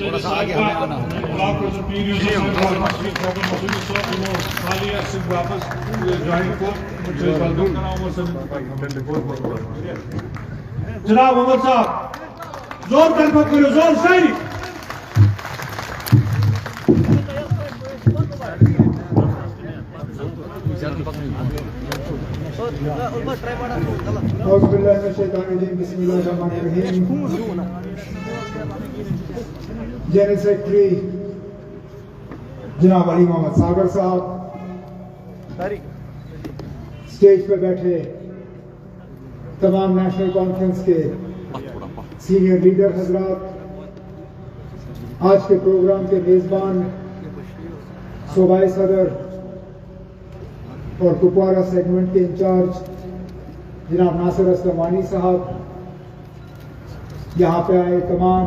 थोड़ा सा आगे हमें आना जनाब उमर साहब जोर कलमत करो, जोर शायरी। जनरल सेक्रेटरी जनाब अली मोहम्मद सागर साहब, स्टेज पे बैठे तमाम नेशनल कॉन्फ्रेंस के सीनियर लीडर हजरात, आज के प्रोग्राम के मेजबान सूबाई सदर और कुपवारा सेगमेंट के इंचार्ज जनाब नासिर असलम वानी साहब, यहाँ पे आए तमाम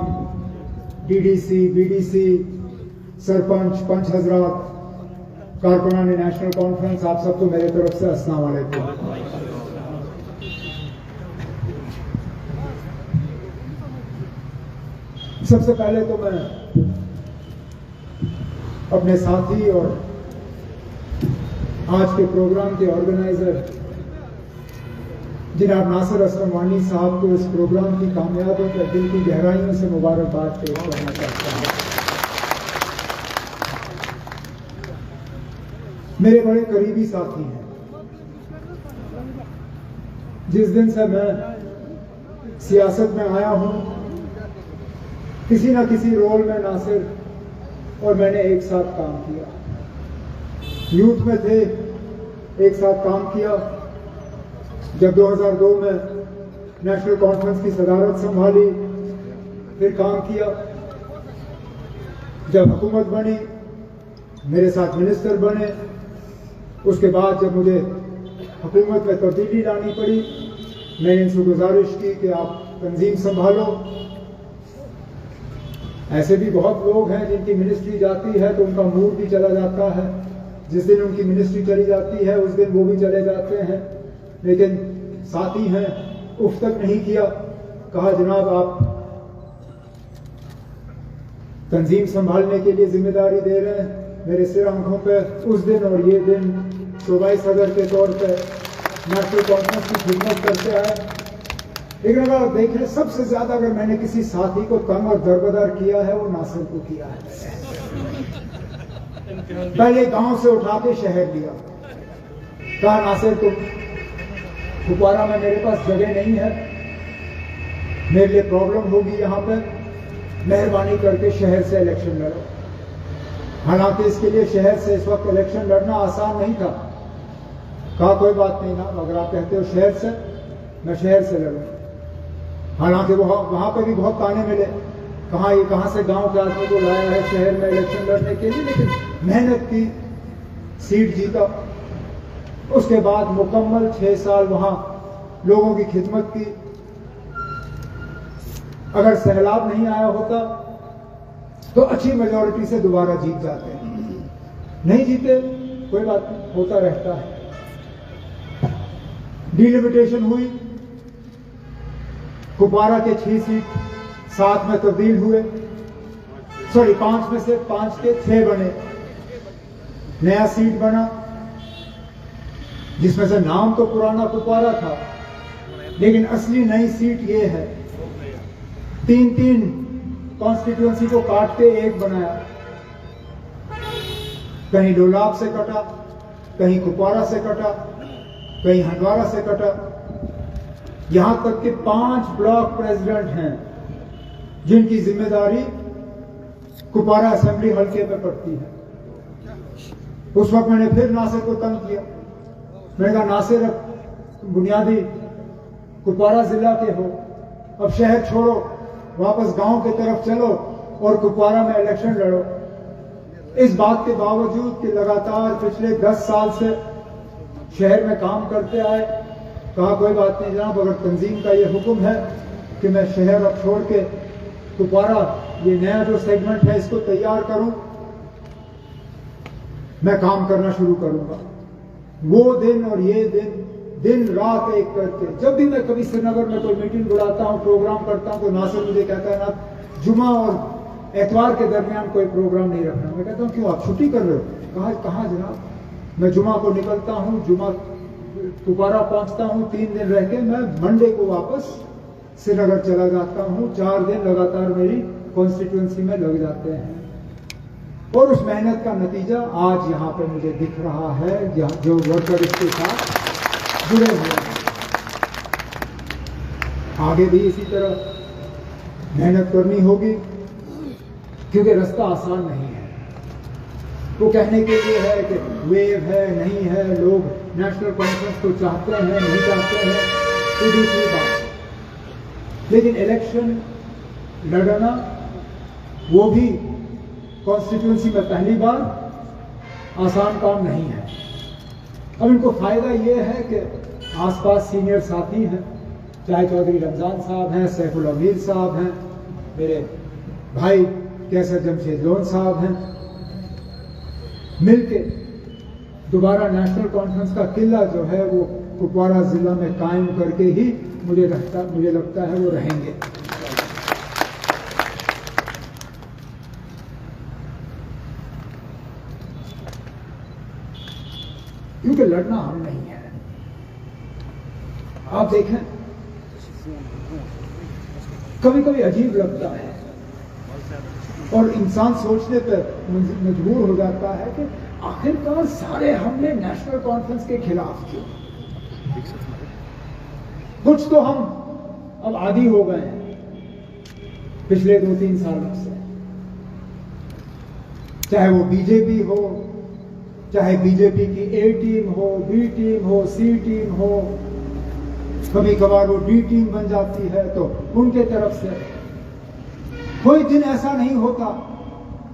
डीडीसी, बीडीसी, सरपंच, पंच हजरात, कारकुनान नेशनल कॉन्फ्रेंस, आप सबको मेरे तरफ से अस्सलाम वालेकुम। सबसे पहले तो मैं अपने साथी और आज के प्रोग्राम के ऑर्गेनाइजर जनाब नासिर असलम वानी साहब को इस प्रोग्राम की कामयाबी पर दिल की गहराइयों से मुबारकबाद पेश करना चाहता हूं। मेरे बड़े करीबी साथी हैं। जिस दिन से मैं सियासत में आया हूं, किसी ना किसी रोल में नासिर और मैंने एक साथ काम किया। यूथ में थे, एक साथ काम किया। जब 2002 में नेशनल कॉन्फ्रेंस की सदारत संभाली, फिर काम किया। जब हुकूमत बनी, मेरे साथ मिनिस्टर बने। उसके बाद जब मुझे हुकूमत में तब्दीली लानी पड़ी, मैंने इनसे गुजारिश की कि आप तंजीम संभालो। ऐसे भी बहुत लोग हैं जिनकी मिनिस्ट्री जाती है तो उनका मूड भी चला जाता है। जिस दिन उनकी मिनिस्ट्री चली जाती है उस दिन वो भी चले जाते हैं। लेकिन साथी हैं, उफ तक नहीं किया। कहा जनाब आप तंजीम संभालने के लिए जिम्मेदारी दे रहे हैं, मेरे सिर आंखों पे उस दिन और ये दिन सूबाई सदर के तौर पे नेशनल कॉन्फ्रेंस की खिदमत करते आए। लेकिन अगर देखें, सबसे ज्यादा अगर मैंने किसी साथी को तंग और दरबदर किया है वो नासिर को किया है। पहले गांव से उठा के शहर लिया, कहा नासिर तुम कुपवारा में मेरे पास जगह नहीं है, मेरे लिए प्रॉब्लम होगी यहाँ पे, मेहरबानी करके शहर से इलेक्शन लड़ो। हालांकि इसके लिए शहर से इस वक्त इलेक्शन लड़ना आसान नहीं था। कहा कोई बात नहीं ना, अगर आप कहते हो शहर से, मैं शहर से लड़ूं। हालांकि वहां पर भी बहुत ताने मिले, कहां से गांव के आदमी को लाया है शहर में इलेक्शन लड़ने के लिए। लेकिन मेहनत की, सीट जीता। उसके बाद मुकम्मल 6 साल वहां लोगों की खिदमत की। अगर सैलाब नहीं आया होता तो अच्छी मेजॉरिटी से दोबारा जीत जाते हैं। नहीं जीते, कोई बात नहीं, होता रहता है। डिलिमिटेशन हुई, कुपवारा के 6 सीट 7 में तब्दील हुए। 5 में से 5 के 6 बने। नया सीट बना जिसमें से नाम तो पुराना कुपवारा था, लेकिन असली नई सीट ये है। 3 कॉन्स्टिट्यूएंसी को काट के एक बनाया। कहीं डोलाब से कटा, कहीं कुपवारा से कटा, कहीं हंडवारा से कटा। यहां तक कि 5 ब्लॉक प्रेसिडेंट हैं जिनकी जिम्मेदारी कुपवारा असेंबली हल्के पे पड़ती है। उस वक्त मैंने फिर नासिर को तंग किया। मैंने कहा नासिर, अब बुनियादी कुपवारा जिला के हो, अब शहर छोड़ो, वापस गांव की तरफ चलो और कुपवारा में इलेक्शन लड़ो। इस बात के बावजूद कि लगातार पिछले 10 साल से शहर में काम करते आए, कहा कोई बात नहीं जनाब, अगर तंजीम का ये हुक्म है कि मैं शहर अब छोड़ के कुपवारा ये नया जो सेगमेंट है इसको तैयार करूं, मैं काम करना शुरू करूंगा। वो दिन और ये दिन दिन रात एक करके। जब भी मैं कभी श्रीनगर में कोई मीटिंग बुलाता हूँ, प्रोग्राम करता हूँ, तो नासिर मुझे कहता है ना जुमा और एतवार के दरमियान कोई प्रोग्राम नहीं रखना। मैं कहता हूँ क्यों, आप छुट्टी कर रहे हो? कहाँ जनाब, मैं जुमा को निकलता हूँ, जुमा कुपवारा पहुंचता हूँ, 3 दिन रह के मैं मंडे को वापस श्रीनगर चला जाता हूँ। 4 दिन लगातार मेरी कॉन्स्टिट्यूंसी में लग जाते हैं और उस मेहनत का नतीजा आज यहाँ पे मुझे दिख रहा है, जो वर्कर इसके साथ जुड़े हुए हैं। आगे भी इसी तरह मेहनत करनी होगी, क्योंकि रास्ता आसान नहीं है। वो कहने के लिए है कि वेव है, नहीं है, लोग नेशनल कॉन्फ्रेंस को चाहते हैं, नहीं चाहते हैं, तो दूसरी बात। लेकिन इलेक्शन लड़ना, वो भी कॉन्स्टिट्यूंसी में पहली बार, आसान काम नहीं है। अब इनको फायदा ये है कि आसपास सीनियर साथी हैं, चाहे चौधरी रमजान साहब हैं, सैफुल अमीर साहब हैं, मेरे भाई कैसर जमशेद लोन साहब हैं, मिलके दोबारा नेशनल कॉन्फ्रेंस का किला जो है वो कुपवारा जिला में कायम करके ही मुझे लगता है वो रहेंगे। क्योंकि लड़ना हम नहीं है। आप देखें, कभी कभी अजीब लगता है और इंसान सोचने पर मजबूर हो जाता है कि आखिरकार सारे हमने नेशनल कॉन्फ्रेंस के खिलाफ क्यों? कुछ तो हम अब आदी हो गए हैं पिछले 2-3 सालों से, चाहे वो बीजेपी हो, चाहे बीजेपी की ए टीम हो, बी टीम हो, सी टीम हो, कभी कभार वो डी टीम बन जाती है, तो उनके तरफ से कोई दिन ऐसा नहीं होता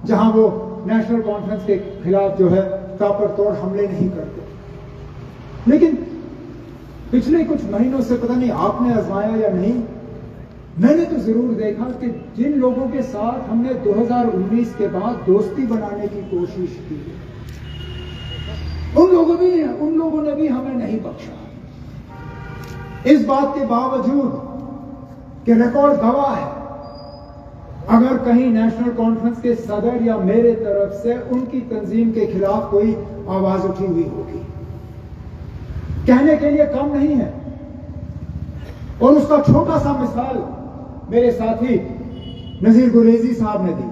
जहां वो नेशनल कॉन्फ्रेंस के खिलाफ जो है ताबड़तोड़ हमले नहीं करते। लेकिन पिछले कुछ महीनों से, पता नहीं आपने आजमाया या नहीं, मैंने तो जरूर देखा कि जिन लोगों के साथ हमने 2019 के बाद दोस्ती बनाने की कोशिश की, उन लोगों ने भी हमें नहीं बख्शा। इस बात के बावजूद कि रिकॉर्ड गवाह है, अगर कहीं नेशनल कॉन्फ्रेंस के सदर या मेरे तरफ से उनकी तंजीम के खिलाफ कोई आवाज उठी हुई होगी, कहने के लिए कम नहीं है। और उसका छोटा सा मिसाल मेरे साथी नजीर गुरेजी साहब ने दी।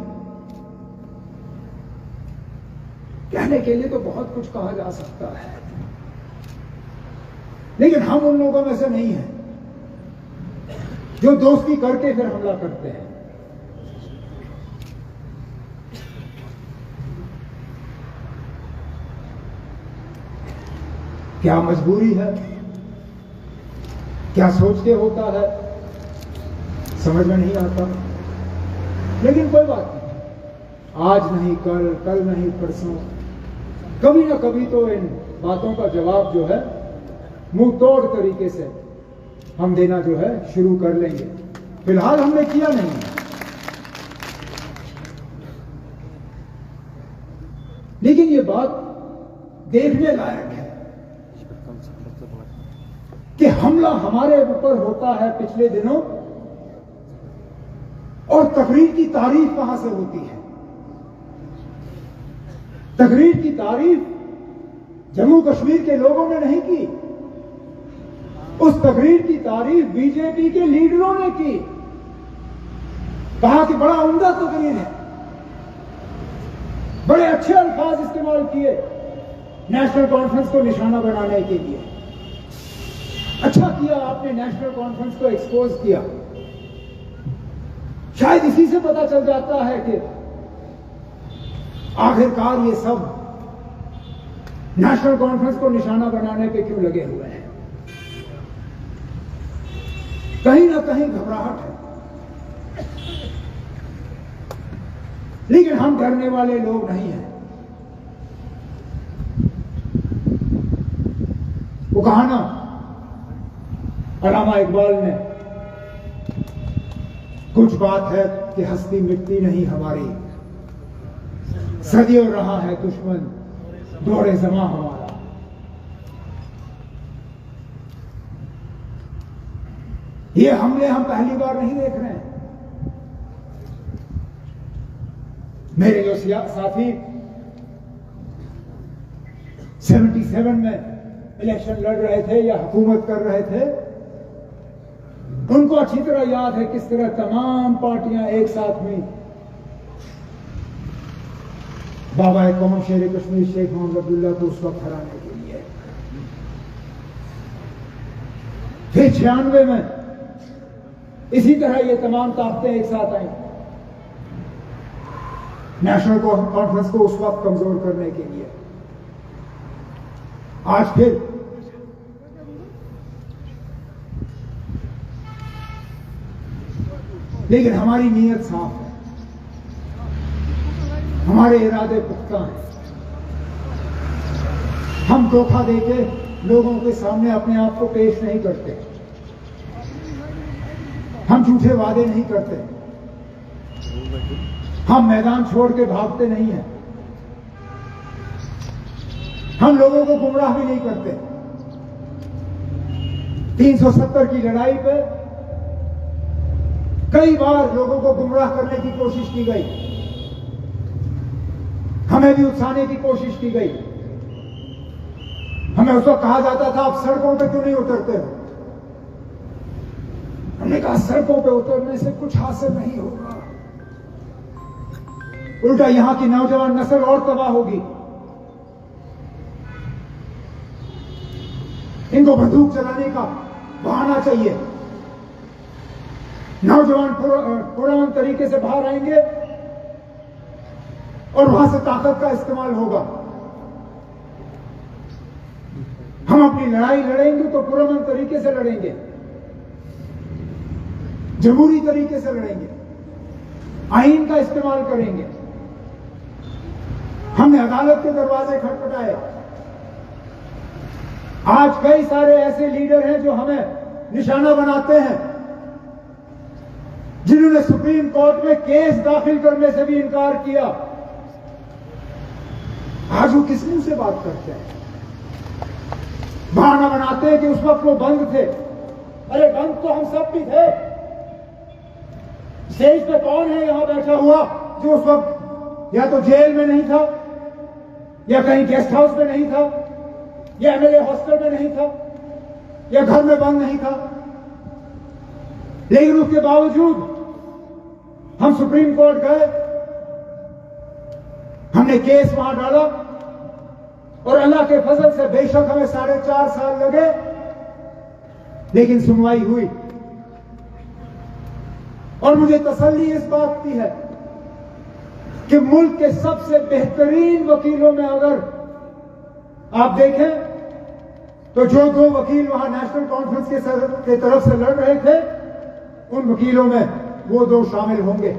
कहने के लिए तो बहुत कुछ कहा जा सकता है, लेकिन हम उन लोगों में से नहीं हैं जो दोस्ती करके फिर हमला करते हैं। क्या मजबूरी है, क्या सोच के होता है, समझ में नहीं आता। लेकिन कोई बात नहीं, आज नहीं कल, कल नहीं परसों, कभी ना कभी तो इन बातों का जवाब जो है मुंह तोड़ तरीके से हम देना जो है शुरू कर लेंगे। फिलहाल हमने किया नहीं है, लेकिन ये बात देखने लायक है कि हमला हमारे ऊपर होता है पिछले दिनों, और तकरीर की तारीफ कहां से होती है? तकरीर की तारीफ जम्मू कश्मीर के लोगों ने नहीं की, उस तकरीर की तारीफ बीजेपी के लीडरों ने की। कहा कि बड़ा उम्दा तकरीर है, बड़े अच्छे अल्फाज इस्तेमाल किए नेशनल कॉन्फ्रेंस को निशाना बनाने के लिए। अच्छा किया आपने नेशनल कॉन्फ्रेंस को एक्सपोज किया। शायद इसी से पता चल जाता है कि आखिरकार ये सब नेशनल कॉन्फ्रेंस को निशाना बनाने पे क्यों लगे हुए हैं। कहीं ना कहीं घबराहट है, लेकिन हम डरने वाले लोग नहीं हैं। वो कहा ना अल्लामा इकबाल ने, कुछ बात है कि हस्ती मिटती नहीं हमारी, सदियों रहा है दुश्मन दौरे ज़मां हमारा। ये हमले हम पहली बार नहीं देख रहे हैं। मेरे जो साथी 77 में इलेक्शन लड़ रहे थे या हुकूमत कर रहे थे, उनको अच्छी तरह याद है किस तरह तमाम पार्टियां एक साथ हुई बाबा कौम शेर कश्मीर शेख मोहम्मद अब्दुल्ला को उस वक्त हराने के लिए। फिर 96 में इसी तरह ये तमाम ताकतें एक साथ आई नेशनल कॉन्फ्रेंस को उस वक्त कमजोर करने के लिए। आज फिर लेकिन हमारी नीयत साफ है, हमारे इरादे पुख्ता हैं। हम धोखा देके लोगों के सामने अपने आप को पेश नहीं करते, हम झूठे वादे नहीं करते, हम मैदान छोड़ के भागते नहीं हैं, हम लोगों को गुमराह भी नहीं करते। 370 की लड़ाई पे कई बार लोगों को गुमराह करने की कोशिश की गई, हमें भी उकसाने की कोशिश की गई। हमें उस वक्त कहा जाता था आप सड़कों पे क्यों नहीं उतरते हो? हमने कहा सड़कों पे उतरने से कुछ हासिल नहीं होगा, उल्टा यहां की नौजवान नस्ल और तबाह होगी। इनको बंदूक चलाने का बहाना चाहिए, नौजवान पुरान तरीके से बाहर आएंगे और वहां से ताकत का इस्तेमाल होगा। हम अपनी लड़ाई लड़ेंगे तो पुरान तरीके से लड़ेंगे, जमहूरी तरीके से लड़ेंगे, आईन का इस्तेमाल करेंगे। हमने अदालत के दरवाजे खटखटाए। आज कई सारे ऐसे लीडर हैं जो हमें निशाना बनाते हैं, जिन्होंने सुप्रीम कोर्ट में केस दाखिल करने से भी इनकार किया। आज वो किस मुंह से बात करते हैं? बहाना बनाते हैं कि उस वक्त वो बंद थे। अरे बंद तो हम सब भी थे। स्टेज पे कौन है यहां बैठा हुआ जो उस वक्त या तो जेल में नहीं था, या कहीं गेस्ट हाउस में नहीं था, या एमएलए हॉस्टल में नहीं था, या घर में बंद नहीं था? लेकिन उसके बावजूद हम सुप्रीम कोर्ट गए, हमने केस वहां डाला और अल्लाह के फजल से बेशक हमें 4.5 साल लगे, लेकिन सुनवाई हुई। और मुझे तसल्ली इस बात की है कि मुल्क के सबसे बेहतरीन वकीलों में अगर आप देखें तो जो 2 वकील वहां नेशनल कॉन्फ्रेंस के तरफ से लड़ रहे थे, उन वकीलों में वो 2 शामिल होंगे।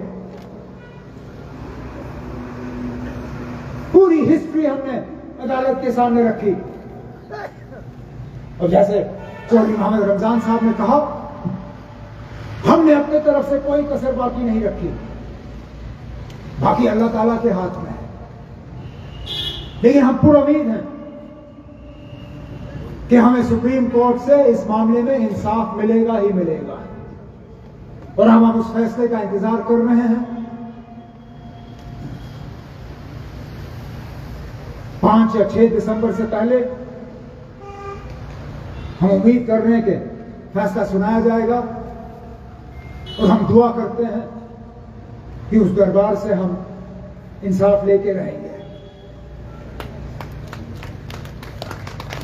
पूरी हिस्ट्री हमने अदालत के सामने रखी। और जैसे चौधरी मोहम्मद रमजान साहब ने कहा, हमने अपने तरफ से कोई कसर बाकी नहीं रखी, बाकी अल्लाह ताला के हाथ में है। लेकिन हम पूरी उम्मीद हैं कि हमें सुप्रीम कोर्ट से इस मामले में इंसाफ मिलेगा ही मिलेगा, और हम उस फैसले का इंतजार कर रहे हैं। 5 या 6 दिसंबर से पहले हम उम्मीद कर रहे हैं कि फैसला सुनाया जाएगा, और हम दुआ करते हैं कि उस दरबार से हम इंसाफ लेके रहेंगे।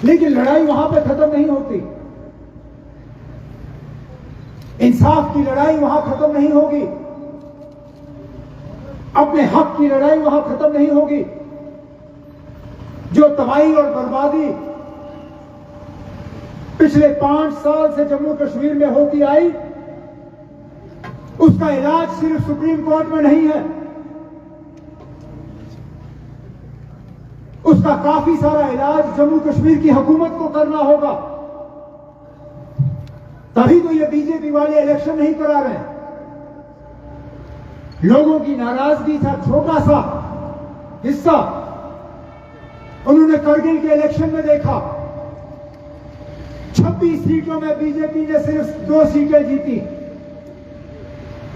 लेकिन लड़ाई वहां पे खत्म नहीं होती, इंसाफ की लड़ाई वहां खत्म नहीं होगी, अपने हक की लड़ाई वहां खत्म नहीं होगी। जो तबाही और बर्बादी पिछले 5 साल से जम्मू कश्मीर में होती आई, उसका इलाज सिर्फ सुप्रीम कोर्ट में नहीं है, उसका काफी सारा इलाज जम्मू कश्मीर की हुकूमत को करना होगा। तभी तो ये बीजेपी वाले इलेक्शन नहीं करा रहे हैं। लोगों की नाराजगी का छोटा सा हिस्सा उन्होंने करगिल के इलेक्शन में देखा। 26 सीटों में बीजेपी ने सिर्फ 2 सीटें जीती।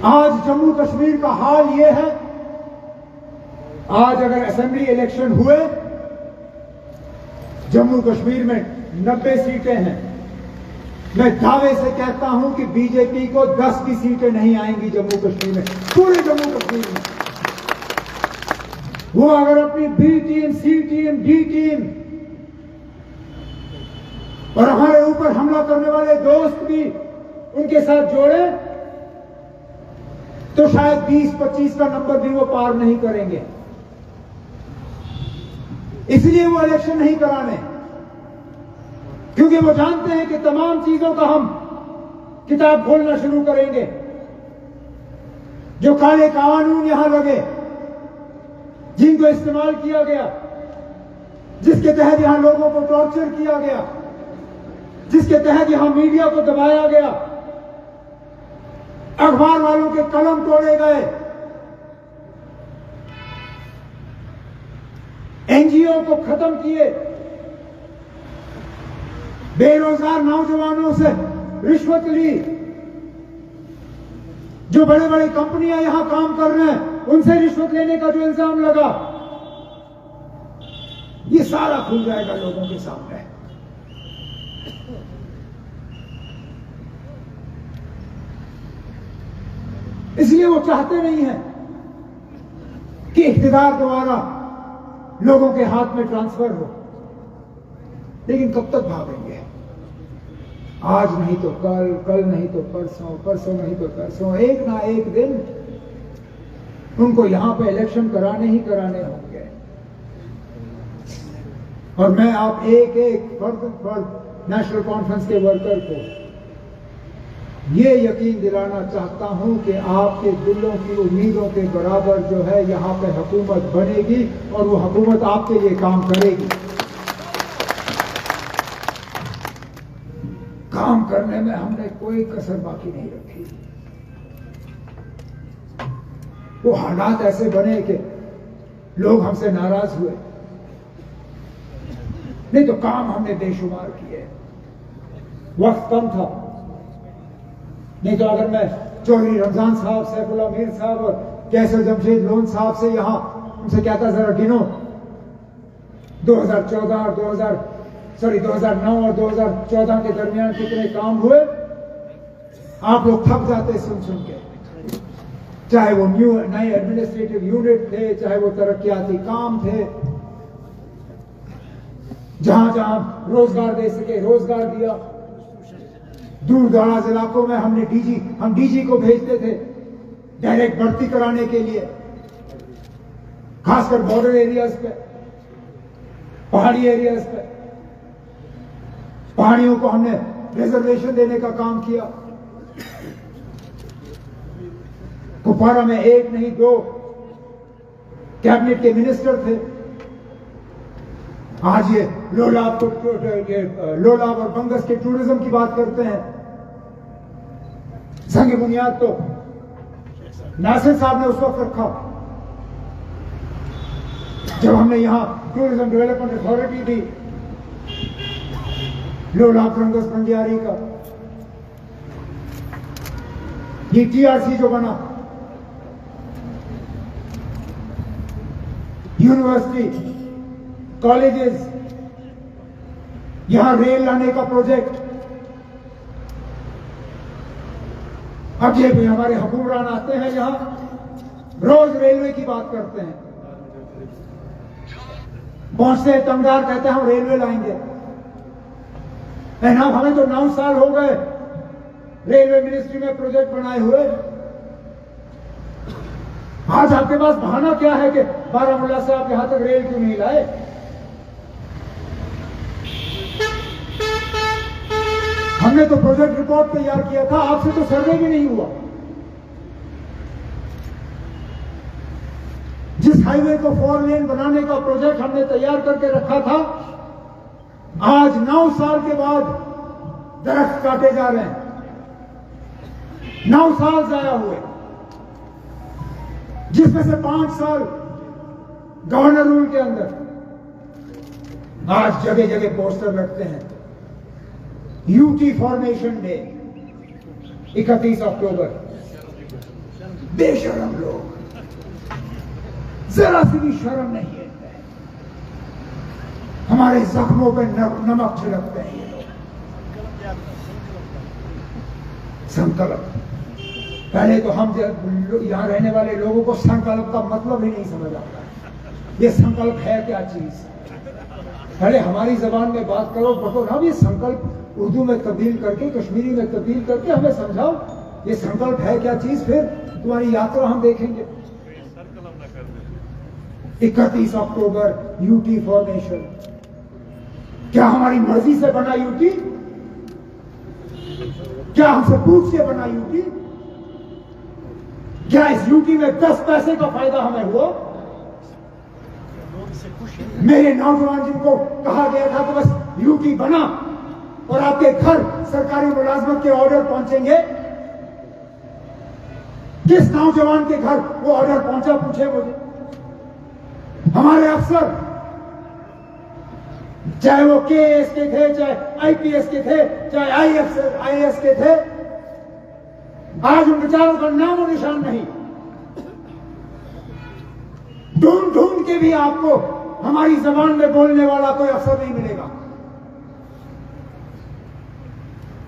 आज जम्मू कश्मीर का हाल यह है, आज अगर असेंबली इलेक्शन हुए, जम्मू कश्मीर में 90 सीटें हैं। मैं दावे से कहता हूं कि बीजेपी को 10 की सीटें नहीं आएंगी जम्मू कश्मीर में, पूरे जम्मू कश्मीर में। वो अगर अपनी बी टीम, सी टीम, डी टीम और हमारे ऊपर हमला करने वाले दोस्त भी उनके साथ जोड़े तो शायद 20-25 का नंबर भी वो पार नहीं करेंगे। इसलिए वो इलेक्शन नहीं कराने, क्योंकि वो जानते हैं कि तमाम चीजों का हम किताब खोलना शुरू करेंगे। जो काले कानून यहां लगे, जिनको इस्तेमाल किया गया, जिसके तहत यहां लोगों को टॉर्चर किया गया, जिसके तहत यहां मीडिया को दबाया गया, अखबार वालों के कलम तोड़े गए, एनजीओ को खत्म किए, बेरोजगार नौजवानों से रिश्वत ली, जो बड़े बड़े कंपनियां यहां काम कर रहे हैं उनसे रिश्वत लेने का जो इल्जाम लगा, ये सारा खुल जाएगा लोगों के सामने। इसलिए वो चाहते नहीं है कि इख्तियार दोबारा लोगों के हाथ में ट्रांसफर हो, लेकिन कब तक भागेंगे? आज नहीं तो कल, कल नहीं तो परसों, परसों नहीं तो परसों, एक ना एक दिन उनको यहां पे इलेक्शन कराने ही कराने होंगे। और मैं आप एक एक फर्द नेशनल कॉन्फ्रेंस के वर्कर को ये यकीन दिलाना चाहता हूं कि आपके दिलों की उम्मीदों के बराबर जो है यहां पे हुकूमत बनेगी और वो हुकूमत आपके लिए काम करेगी। काम करने में हमने कोई कसर बाकी नहीं रखी। वो हालात ऐसे बने कि लोग हमसे नाराज हुए, नहीं तो काम हमने बेशुमार किए। वक्त कम था, नहीं तो अगर मैं चौधरी रमजान साहब, सैफुल्लाह मीर साहब और कैसर जमशेद लोन साहब से यहां उनसे कहता जरा गिनो 2014 और 2009 और 2014 के दरमियान कितने काम हुए, आप लोग थक जाते सुन सुन के। चाहे वो नए एडमिनिस्ट्रेटिव यूनिट थे, चाहे वो तरक्याती काम थे, जहां जहां रोजगार दे सके रोजगार दिया। दूर दराज इलाकों में हम डीजी को भेजते थे डायरेक्ट भर्ती कराने के लिए, खासकर बॉर्डर एरियाज पे, पहाड़ी एरियाज पे। पहाड़ियों को हमने रिजर्वेशन देने का काम किया। कुपवारा में एक नहीं 2 कैबिनेट के मिनिस्टर थे। आज ये लोलाब और बंगस के टूरिज्म की बात करते हैं। संग बुनियाद तो नासिर साहब ने उस वक्त रखा जब हमने यहां टूरिज्म डेवलपमेंट अथॉरिटी दी, लोलाब बंगस बंजारी का। ये टीआरसी जो बना, यूनिवर्सिटी, कॉलेजेस, यहां रेल लाने का प्रोजेक्ट। अब ये भी हमारे हुक्मरान आते हैं यहां, रोज रेलवे की बात करते हैं। पहुंचते हैं तंगदार, कहते हैं हम रेलवे लाएंगे। ना हमें तो 9 साल हो गए रेलवे मिनिस्ट्री में प्रोजेक्ट बनाए हुए। आज आपके पास बहाना क्या है कि बारामूला से आप यहां तक रेल क्यों नहीं लाए? हमने तो प्रोजेक्ट रिपोर्ट तैयार किया था, आपसे तो सर्वे भी नहीं हुआ। जिस हाईवे को 4 लेन बनाने का प्रोजेक्ट हमने तैयार करके रखा था, आज 9 साल के बाद दरख्त काटे जा रहे हैं। 9 साल जाया हुए, जिसमें से 5 साल गवर्नर रूल के अंदर। आज जगह जगह पोस्टर लगते हैं, यूटी फॉर्मेशन डे 31 अक्टूबर, बेशरम लोग, जरा सी भी शर्म नहीं है, हमारे जख्मों पे नमक छिड़कते हैं ये लोग। संकल्प, पहले तो हम यहां रहने वाले लोगों को संकल्प का मतलब ही नहीं समझ आता। ये संकल्प है क्या चीज? पहले हमारी जबान में बात करो, बटो ना, ये संकल्प उर्दू में तब्दील करके, कश्मीरी में तब्दील करके हमें समझाओ ये संकल्प है क्या चीज, फिर तुम्हारी यात्रा हम देखेंगे। 31 अक्टूबर यूटी फॉर्मेशन, क्या हमारी मर्जी से बना यूटी? क्या हमसे पूछ के बना यूटी? क्या इस यूटी में 10 पैसे का फायदा हमें हुआ? मेरे नौजवान जिनको कहा गया था कि बस यूटी बना और आपके घर सरकारी मुलाजमत के ऑर्डर पहुंचेंगे, किस नौजवान के घर वो ऑर्डर पहुंचा, पूछे मुझे। हमारे अफसर, चाहे वो केएस के थे, चाहे आईपीएस के थे, चाहे आईएएस के थे, आज उन बेचारों का नामो निशान नहीं। ढूंढ ढूंढ के भी आपको हमारी जबान में बोलने वाला कोई अफसर नहीं मिलेगा।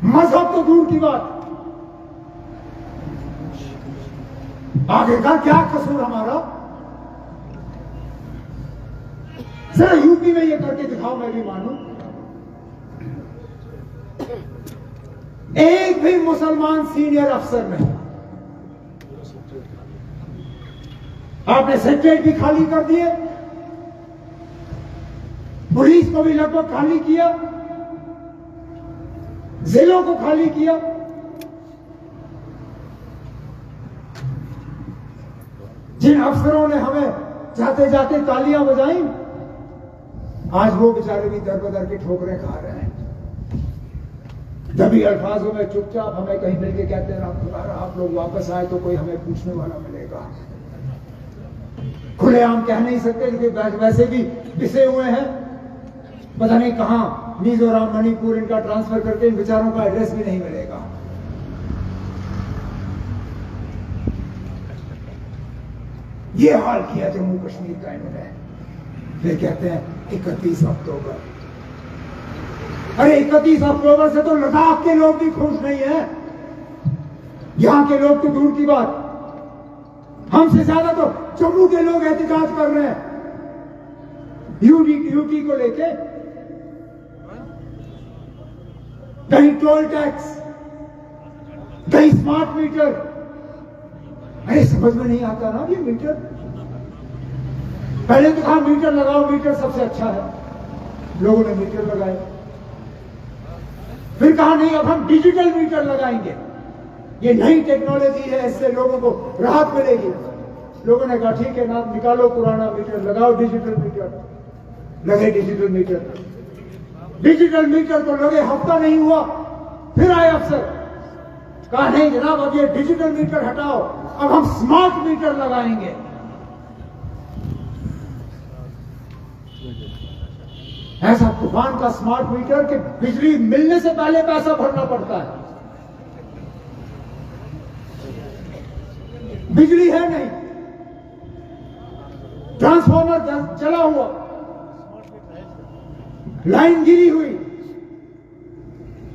मजहब तो दूर की बात, आगे का क्या कसूर हमारा? जरा यूपी में ये करके दिखाओ, मैं भी मानूं। एक भी मुसलमान सीनियर अफसर नहीं। आपने सेक्रेटरी भी खाली कर दिए, पुलिस को भी लगभग खाली किया, जिलों को खाली किया। जिन अफसरों ने हमें जाते जाते तालियां बजाई, आज वो बेचारे भी दर बदर की ठोकरें खा रहे हैं। दबी अल्फाजों में चुपचाप हमें कहीं मिलके कहते हैं आप लोग वापस आए तो कोई हमें पूछने वाला मिलेगा। खुलेआम कह नहीं सकते क्योंकि वैसे भी पिसे हुए हैं, पता नहीं कहां, मिजोरम, मणिपुर, इनका ट्रांसफर करके इन बेचारों का एड्रेस भी नहीं मिलेगा। ये हाल किया जम्मू कश्मीर का इन्होंने। फिर कहते हैं 31 अक्टूबर। अरे 31 अक्टूबर से तो लद्दाख के लोग भी खुश नहीं है, यहां के लोग तो दूर की बात, हमसे ज्यादा तो जम्मू के लोग एहतजाज कर रहे हैं यूटी को लेके। कहीं टोल टैक्स, कहीं स्मार्ट मीटर। अरे समझ में नहीं आता ना ये मीटर। पहले तो कहा मीटर लगाओ, मीटर सबसे अच्छा है, लोगों ने मीटर लगाए। फिर कहा नहीं, अब हम डिजिटल मीटर लगाएंगे, ये नई टेक्नोलॉजी है, इससे लोगों को राहत मिलेगी। लोगों ने कहा ठीक है ना, निकालो पुराना मीटर, लगाओ डिजिटल मीटर। लगे डिजिटल मीटर, डिजिटल मीटर तो लगे हफ्ता नहीं हुआ, फिर आए अफसर, कहा नहीं जनाब अब ये डिजिटल मीटर हटाओ, अब हम स्मार्ट मीटर लगाएंगे। ऐसा तूफान का स्मार्ट मीटर कि बिजली मिलने से पहले पैसा भरना पड़ता है। बिजली है नहीं, ट्रांसफॉर्मर चला हुआ, लाइन गिरी हुई,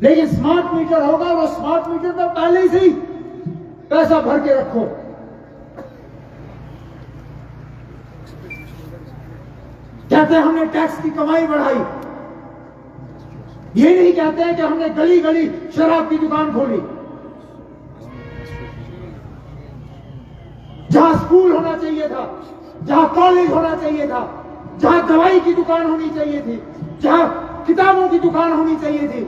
लेकिन स्मार्ट मीटर होगा और स्मार्ट मीटर पर पहले से ही पैसा भर के रखो। कहते हैं हमने टैक्स की कमाई बढ़ाई, ये नहीं कहते हैं कि हमने गली गली शराब की दुकान खोली। जहां स्कूल होना चाहिए था, जहां कॉलेज होना चाहिए था, जहां दवाई की दुकान होनी चाहिए थी, जहां किताबों की दुकान होनी चाहिए थी,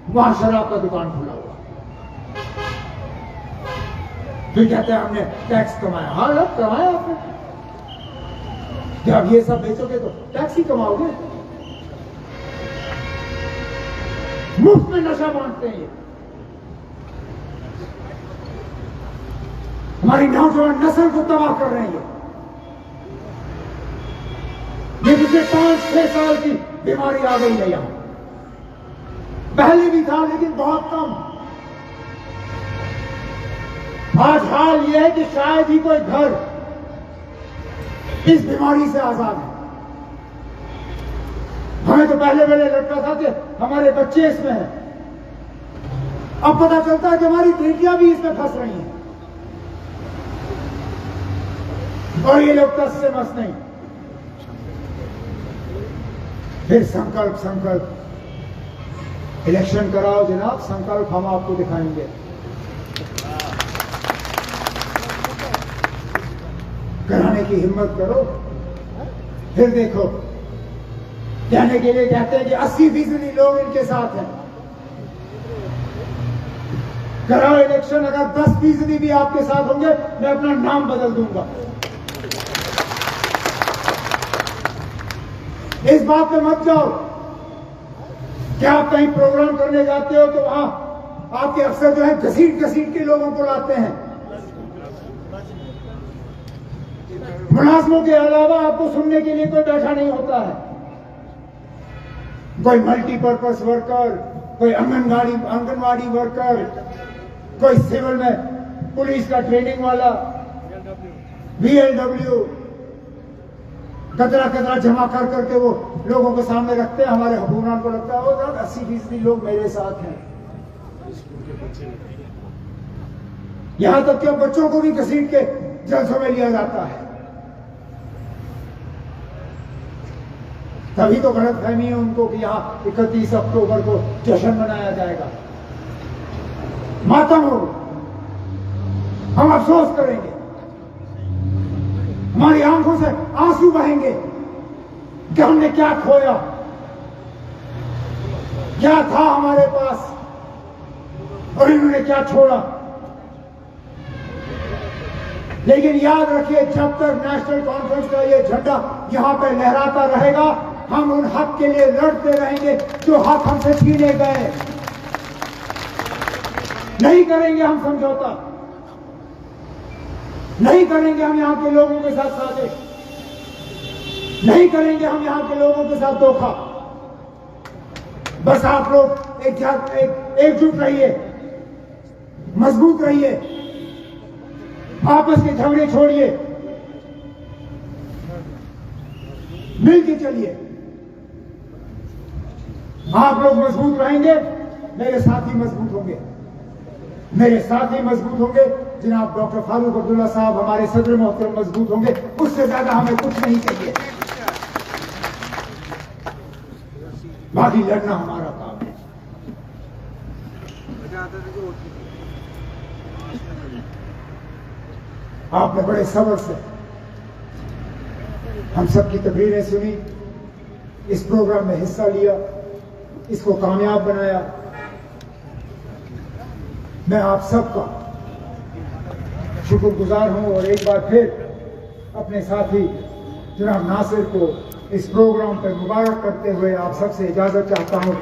वहां शराब का दुकान खुला हुआ। फिर कहते हैं हमने टैक्स कमाया। हाँ अब कमाया आपने, क्या अब ये सब बेचोगे तो टैक्स ही कमाओगे। मुफ्त में नशा बांटते हैं ये। हमारी नौजवान नस्ल को तबाह कर रहे हैं ये पिछले 5-6 साल की बीमारी आ गई है यहां। पहले भी था लेकिन बहुत कम। आज हाल यह है कि शायद ही कोई घर इस बीमारी से आजाद है। हमें तो पहले लगता था कि हमारे बच्चे इसमें हैं, अब पता चलता है कि हमारी बेटियां भी इसमें फंस रही हैं और ये लोग तस से मस नहीं। फिर संकल्प इलेक्शन कराओ जनाब, संकल्प हम आपको दिखाएंगे। कराने की हिम्मत करो, फिर देखो। कहने के लिए कहते हैं कि 80% लोग इनके साथ हैं। कराओ इलेक्शन, अगर 10% भी आपके साथ होंगे मैं अपना नाम बदल दूंगा। इस बात पे मत जाओ कि आप कहीं प्रोग्राम करने जाते हो तो वहां आपके अफसर जो है घसीट के लोगों को लाते हैं। मुलाजमों के अलावा आपको सुनने के लिए कोई बैठा नहीं होता है। कोई मल्टीपर्पज वर्कर, कोई आंगनवाड़ी वर्कर, कोई सिविल में पुलिस का ट्रेनिंग वाला, VLW कतरा जमा करके वो लोगों के सामने रखते हैं। हमारे हुकूमरान को लगता है वो 80% लोग मेरे साथ हैं। यहां तक कि बच्चों को भी घसीट के जलसों में लिया जाता है। तभी तो गलत फहमी है उनको कि यहां 31 अक्टूबर को जश्न मनाया जाएगा। मातम हो, हम अफसोस करेंगे, हमारी आंखों से आंसू बहेंगे कि हमने क्या खोया, क्या था हमारे पास और इन्होंने क्या छोड़ा। लेकिन याद रखिए, जब तक नेशनल कॉन्फ्रेंस का ये झंडा यहां पे लहराता रहेगा, हम उन हक के लिए लड़ते रहेंगे जो हक हमसे छीने गए। नहीं करेंगे हम समझौता, नहीं करेंगे हम यहां के लोगों के साथ साजिश, नहीं करेंगे हम यहां के लोगों के साथ धोखा। बस आप लोग एकजुट रहिए, मजबूत रहिए, आपस के झगड़े छोड़िए, मिलके चलिए। आप लोग मजबूत रहेंगे, मेरे साथी मजबूत होंगे, मेरे साथी मजबूत होंगे। जनाब डॉक्टर फारूक अब्दुल्ला साहब हमारे सदर मोहतरम मजबूत होंगे। उससे ज्यादा हमें कुछ नहीं चाहिए। बाकी लड़ना हमारा काम है। आपने बड़े सब्र से हम सबकी तकरीरें सुनी, इस प्रोग्राम में हिस्सा लिया, इसको कामयाब बनाया। मैं आप सबका शुक्रगुजार हूं और एक बार फिर अपने साथी जनाब नासिर को इस प्रोग्राम पर मुबारक करते हुए आप सबसे इजाजत चाहता हूं।